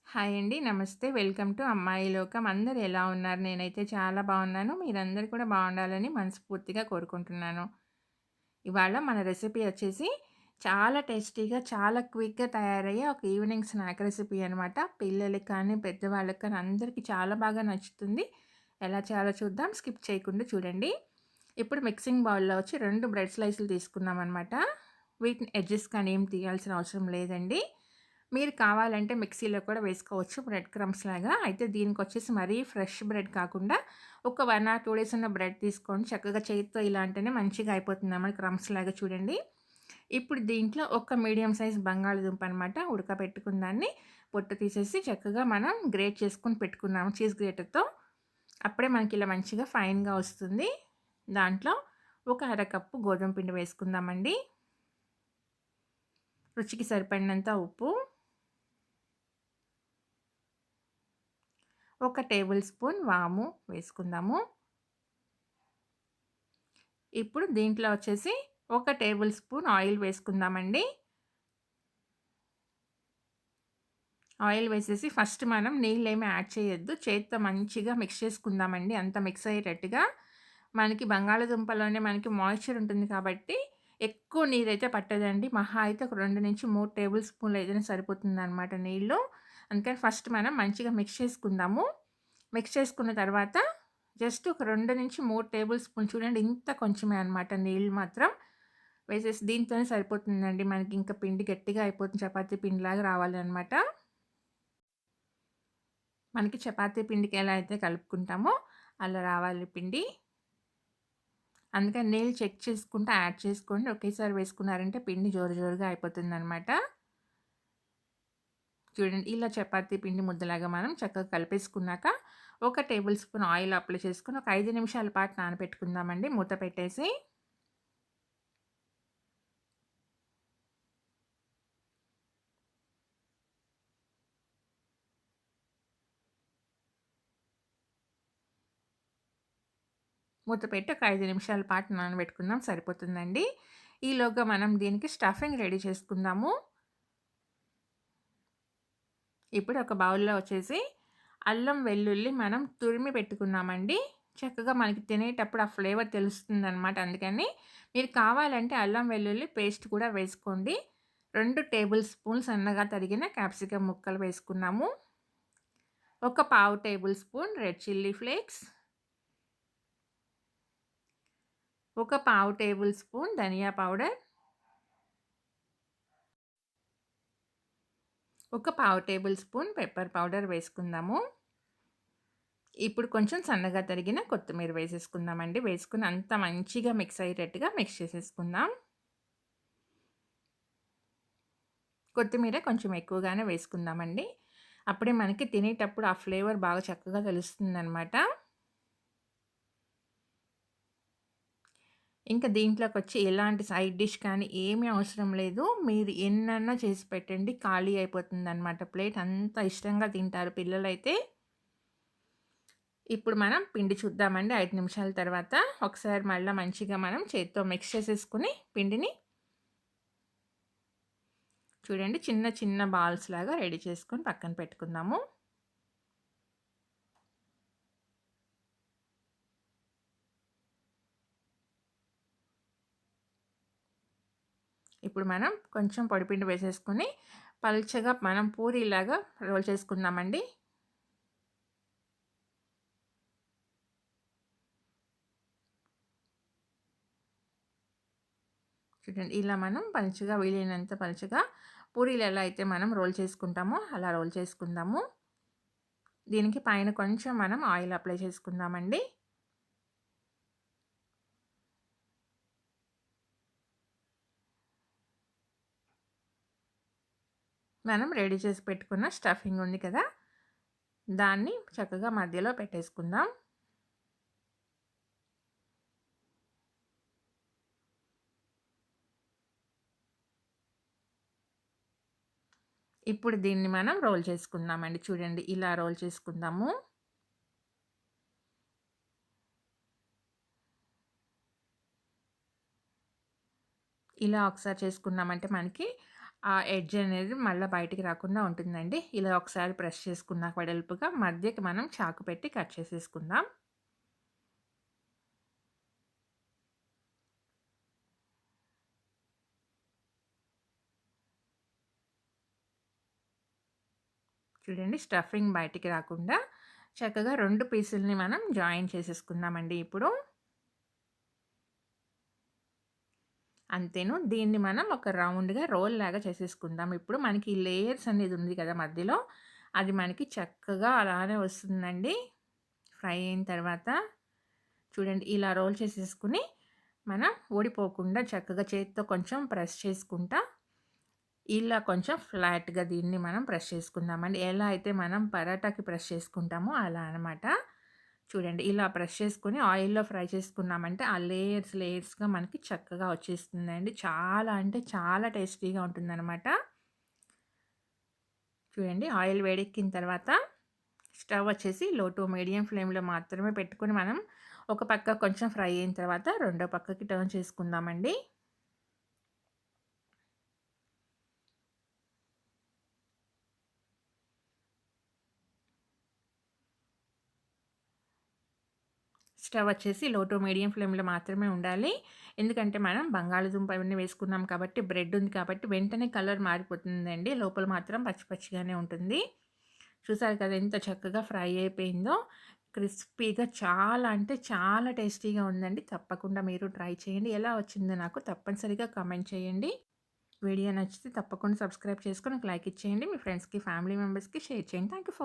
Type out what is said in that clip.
Hi అండి. నమస్తే. Welcome to అమ్మాయి లోకం. అందరూ ఎలా ఉన్నారు? నేనైతే చాలా బాగున్నాను. మీరందరూ కూడా బాగుండాలని మనస్ఫూర్తిగా కోరుకుంటున్నాను. ఇవాళ మన రెసిపీ వచ్చేసి చాలా టేస్టీగా, చాలా క్విక్‌గా తయారయ్యే ఒక ఈవినింగ్ స్నాక్ రెసిపీ అనమాట. పిల్లలకి కానీ, పెద్దవాళ్ళకి కానీ అందరికీ చాలా బాగా నచ్చుతుంది. ఎలా చేయాలో చూద్దాం. స్కిప్ చేయకుండా చూడండి. ఇప్పుడు మిక్సింగ్ బౌల్‌లో వచ్చి 2 బ్రెడ్ స్లైసులు తీసుకున్నామనమాట. వీటిని ఎడ్జెస్ కానీ ఏం తీయాల్సిన అవసరం లేదండి. మీరు కావాలంటే మిక్సీలో కూడా వేసుకోవచ్చు బ్రెడ్ క్రమ్స్ లాగా. అయితే దీనికొచ్చేసి మరీ ఫ్రెష్ బ్రెడ్ కాకుండా ఒక 1 ఆర్ 2 డేస్ ఉన్న బ్రెడ్ తీసుకోండి. చక్కగా చేత్తో ఇలా అంటేనే మంచిగా అయిపోతుందన్నమాట క్రమ్స్ లాగా చూడండి. ఇప్పుడు దీంట్లో ఒక మీడియం సైజ్ బంగాళదుంప అనమాట ఉడకబెట్టుకున్న దాన్ని పొట్టు తీసేసి చక్కగా మనం గ్రేట్ చేసుకొని పెట్టుకున్నాము చీజ్ గ్రేటర్‌తో. అప్పుడే మనకి ఇలా మంచిగా ఫైన్‌గా వస్తుంది. దాంట్లో ఒక అరకప్పు గోధుమ పిండి వేసుకుందామండి. రుచికి సరిపడినంత ఉప్పు, ఒక టేబుల్ స్పూన్ వాము వేసుకుందాము. ఇప్పుడు దీంట్లో వచ్చేసి ఒక టేబుల్ స్పూన్ ఆయిల్ వేసుకుందామండి. ఆయిల్ వేసేసి ఫస్ట్ మనం నీళ్ళేమి యాడ్ చేయొద్దు. చేత్తో మంచిగా మిక్స్ చేసుకుందామండి. అంతా మిక్స్ అయ్యేటట్టుగా. మనకి బంగాళాదుంపలోనే మనకి మాయిశ్చర్ ఉంటుంది కాబట్టి ఎక్కువ నీరైతే పట్టదండి. మహా అయితే ఒక 2-3 టేబుల్ స్పూన్‌లు అయితేనే సరిపోతుందనమాట నీళ్ళు. అందుకని ఫస్ట్ మనం మంచిగా మిక్స్ చేసుకుందాము. మిక్స్ చేసుకున్న తర్వాత జస్ట్ ఒక 2-3 టేబుల్ స్పూన్ చూడండి ఇంత కొంచెమే అనమాట నీళ్ళు మాత్రం. వేసేసి దీంతోనే సరిపోతుందండి. మనకి ఇంకా పిండి గట్టిగా అయిపోతుంది. చపాతీ పిండిలాగా రావాలనమాట. మనకి చపాతీ పిండికి ఎలా అయితే కలుపుకుంటామో అలా రావాలి పిండి. అందుకని నీళ్ళు చెక్ చేసుకుంటూ యాడ్ చేసుకోండి. ఒకేసారి వేసుకున్నారంటే పిండి జోరు జోరుగా అయిపోతుందనమాట. చూడండి ఇలా చపాతీ పిండి ముద్దలాగా మనం చక్కగా కలిపేసుకున్నాక ఒక టేబుల్ స్పూన్ ఆయిల్ అప్లై చేసుకొని ఒక 5 నిమిషాల పాటు నానబెట్టుకుందామండి మూత పెట్టేసి. మూత పెట్టి ఒక 5 నిమిషాల పాటు నానబెట్టుకుందాం సరిపోతుందండి. ఈలోగా మనం దీనికి స్టఫింగ్ రెడీ చేసుకుందాము. ఇప్పుడు ఒక బౌల్‌లో వచ్చేసి అల్లం, వెల్లుల్లి మనం తురిమి పెట్టుకున్నామండి. చక్కగా మనకి తినేటప్పుడు ఆ ఫ్లేవర్ తెలుస్తుందనమాట. అందుకని మీరు కావాలంటే అల్లం, వెల్లుల్లి పేస్ట్ కూడా వేసుకోండి. 2 టేబుల్ స్పూన్ సన్నగా తరిగిన క్యాప్సికమ్ ముక్కలు వేసుకున్నాము. ఒక పావు table spoon red chilli flakes, ఒక పావు టేబుల్ స్పూన్ ధనియా పౌడర్, ఒక పావు టేబుల్ స్పూన్ పెప్పర్ పౌడర్ వేసుకుందాము. ఇప్పుడు కొంచెం సన్నగా తరిగిన కొత్తిమీర వేసేసుకుందామండి. వేసుకొని అంతా మంచిగా మిక్స్ అయ్యేటట్టుగా మిక్స్ చేసేసుకుందాం. కొత్తిమీర కొంచెం ఎక్కువగానే వేసుకుందామండి. అప్పుడే మనకి తినేటప్పుడు ఆ ఫ్లేవర్ బాగా చక్కగా తెలుస్తుందనమాట. ఇంకా దీంట్లోకొచ్చి ఎలాంటి సైడ్ డిష్ కానీ ఏమీ అవసరం లేదు. మీరు ఎన్నన్నా చేసి పెట్టండి ఖాళీ అయిపోతుందనమాట ప్లేట్. అంత ఇష్టంగా తింటారు పిల్లలైతే. ఇప్పుడు మనం పిండి చూద్దామండి 5 నిమిషాల తర్వాత. ఒకసారి మళ్ళా మంచిగా మనం చేత్తో మిక్స్ చేసేసుకొని పిండిని చూడండి చిన్న చిన్న బాల్స్ లాగా రెడీ చేసుకొని పక్కన పెట్టుకుందాము. ఇప్పుడు మనం కొంచెం పొడిపిండి వేసేసుకొని పల్చగా మనం పూరీలాగా రోల్ చేసుకుందామండి. చూడండి ఇలా మనం పలుచగా వీలైనంత పలుచగా పూరీలు ఎలా అయితే మనం రోల్ చేసుకుంటామో అలా రోల్ చేసుకుందాము. దీనికి పైన కొంచెం మనం ఆయిల్ అప్లై చేసుకుందామండి. మనం రెడీ చేసి పెట్టుకున్న స్టఫింగ్ ఉంది కదా! దాన్ని చక్కగా మధ్యలో పెట్టేసుకుందాం. ఇప్పుడు దీన్ని మనం రోల్ చేసుకుందామండి. చూడండి ఇలా రోల్ చేసుకుందాము. ఇలా ఒకసారి చేసుకున్నామంటే మనకి ఆ ఎడ్జ్ అనేది మళ్ళా బయటికి రాకుండా ఉంటుందండి. ఇలా ఒకసారి ప్రెస్ చేసుకున్నాక వెడల్పుగా మధ్యకి మనం చాకు పెట్టి కట్ చేసేసుకుందాం. చూడండి స్టఫింగ్ బయటికి రాకుండా చక్కగా 2 పీసుల్ని మనం జాయిన్ చేసేసుకుందామండి ఇప్పుడు. అంతేను. దీన్ని మనం ఒక రౌండ్‌గా రోల్ లాగా చేసేసుకుందాం. ఇప్పుడు మనకి ఈ లేయర్స్ అనేది ఉంది కదా మధ్యలో, అది మనకి చక్కగా అలానే వస్తుందండి. ఫ్రై అయిన తర్వాత చూడండి ఇలా రోల్ చేసేసుకొని, మనం ఊడిపోకుండా చక్కగా చేత్తో కొంచెం ప్రెస్ చేసుకుంటా, ఇలా కొంచెం ఫ్లాట్‌గా దీన్ని మనం ప్రెస్ చేసుకుందామండి. ఎలా అయితే మనం పరాటాకి ప్రెస్ చేసుకుంటామో అలా అనమాట. చూడండి ఇలా ప్రెస్ చేసుకొని ఆయిల్‌లో ఫ్రై చేసుకున్నామంటే ఆ లేయర్స్ లేయర్స్‌గా మనకి చక్కగా వచ్చేస్తుందండి. చాలా అంటే చాలా టేస్టీగా ఉంటుందనమాట. చూడండి ఆయిల్ వేడెక్కిన తర్వాత స్టవ్ వచ్చేసి లో టు మీడియం ఫ్లేమ్‌లో మాత్రమే పెట్టుకొని మనం ఒక పక్క కొంచెం ఫ్రై అయిన తర్వాత రెండో పక్కకి టర్న్ చేసుకుందామండి. స్టవ్ వచ్చేసి లో టు మీడియం ఫ్లేమ్‌లో మాత్రమే ఉండాలి. ఎందుకంటే మనం బంగాళాదుంప అవన్నీ వేసుకున్నాం కాబట్టి, బ్రెడ్ ఉంది కాబట్టి వెంటనే కలర్ మారిపోతుందండి. లోపల మాత్రం పచ్చి పచ్చిగానే ఉంటుంది. చూసారు కదా ఎంత చక్కగా ఫ్రై అయిపోయిందో. క్రిస్పీగా చాలా అంటే చాలా టేస్టీగా ఉందండి. తప్పకుండా మీరు ట్రై చేయండి. ఎలా వచ్చిందో నాకు తప్పనిసరిగా కామెంట్ చేయండి. వీడియో నచ్చితే తప్పకుండా సబ్స్క్రైబ్ చేసుకొని ఒక లైక్ ఇచ్చేయండి. మీ ఫ్రెండ్స్‌కి, ఫ్యామిలీ మెంబర్స్‌కి షేర్ చేయండి. Thank you for